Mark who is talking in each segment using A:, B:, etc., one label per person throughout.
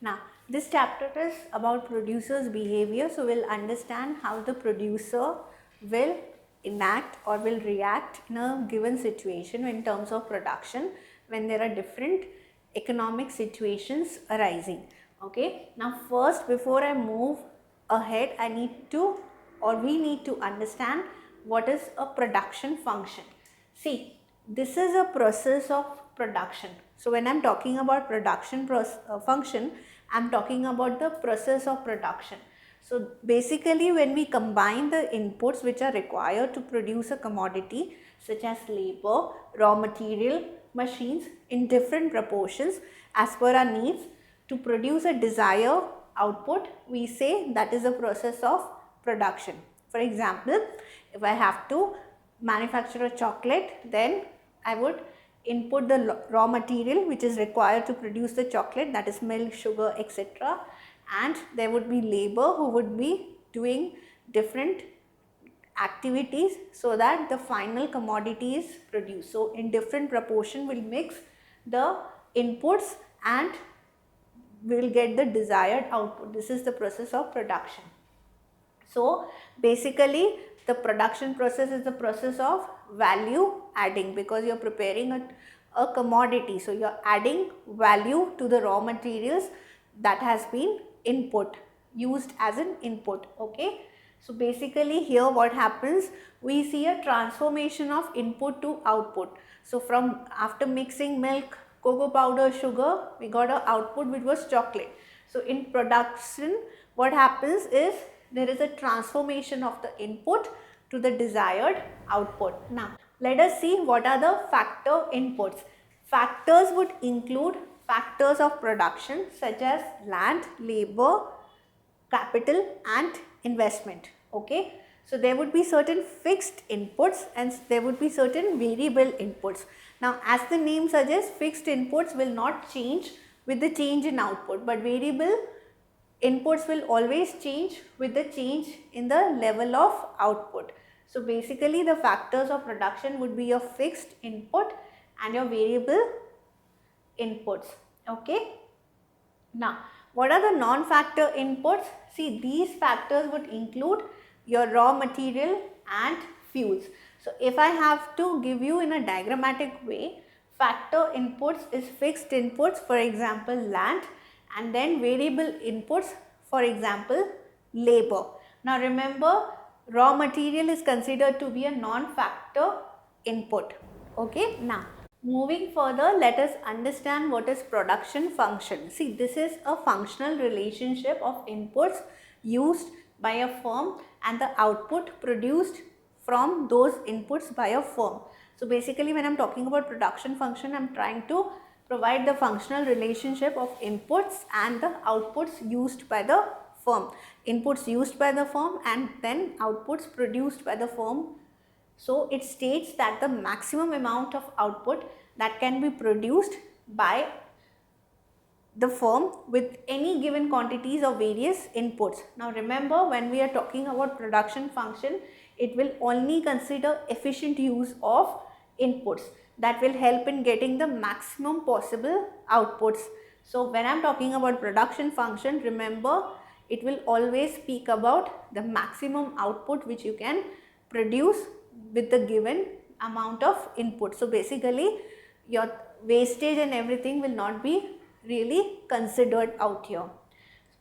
A: Now, this chapter is about producer's behavior. So, we'll understand how the producer will enact or will react in a given situation in terms of production when there are different economic situations arising. Okay. Now, first, before I move ahead, I need to, or we need to understand what is a production function. See, this is a process of production. So when I am talking about production function, I am talking about the process of production. So basically, when we combine the inputs which are required to produce a commodity such as labor, raw material, machines in different proportions as per our needs to produce a desired output, we say that is a process of production. For example, if I have to manufacture a chocolate, then I would input the raw material which is required to produce the chocolate, that is milk, sugar, etc. And there would be labor who would be doing different activities so that the final commodity is produced. So in different proportion we'll mix the inputs and we'll get the desired output. This is the process of production. So basically the production process is the process of value adding, because you are preparing a commodity. So you are adding value to the raw materials that has been used as an input. Okay. So basically here what happens, we see a transformation of input to output. So from after mixing milk, cocoa powder, sugar, we got an output which was chocolate. So in production what happens is there is a transformation of the input to the desired output. Now let us see what are the factor inputs. Factors would include factors of production such as land, labor, capital and investment. Okay. So there would be certain fixed inputs and there would be certain variable inputs. Now as the name suggests, fixed inputs will not change with the change in output, but variable inputs will always change with the change in the level of output. So basically the factors of production would be your fixed input and your variable inputs. Okay. Now what are the non-factor inputs? See, these factors would include your raw material and fuels. So if I have to give you in a diagrammatic way, factor inputs is fixed inputs, for example land, and then variable inputs, for example labor. Now remember, raw material is considered to be a non-factor input. Okay. Now moving further, let us understand what is production function. See, this is a functional relationship of inputs used by a firm and the output produced from those inputs by a firm. So basically when I am talking about production function, I am trying to provide the functional relationship of inputs and the outputs used by the firm. Inputs used by the firm and then outputs produced by the firm. So it states that the maximum amount of output that can be produced by the firm with any given quantities of various inputs. Now remember, when we are talking about production function, it will only consider efficient use of inputs that will help in getting the maximum possible outputs. So when I am talking about production function, remember it will always speak about the maximum output which you can produce with the given amount of input. So basically your wastage and everything will not be really considered out here.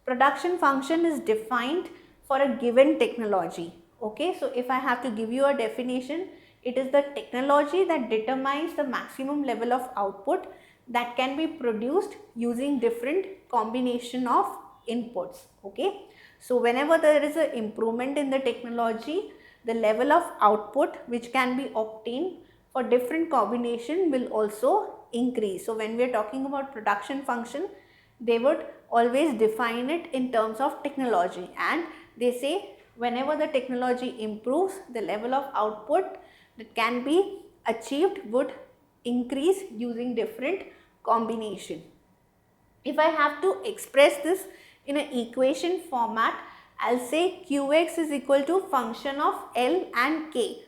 A: Production function is defined for a given technology. Okay, so if I have to give you a definition, it is the technology that determines the maximum level of output that can be produced using different combination of inputs. Okay, so whenever there is an improvement in the technology, the level of output which can be obtained for different combination will also increase. So when we are talking about production function, they would always define it in terms of technology, and they say whenever the technology improves, the level of output that can be achieved would increase using different combination. If I have to express this in an equation format, I'll say Qx is equal to function of L and K.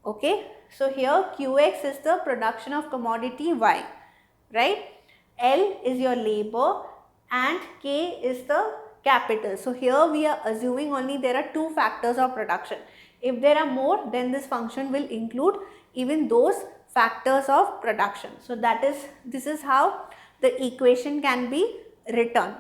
A: Okay. So here Qx is the production of commodity Y, right? L is your labor, and K is the capital. So here we are assuming only there are 2 factors of production. If there are more, then this function will include even those factors of production. So this is how the equation can be written.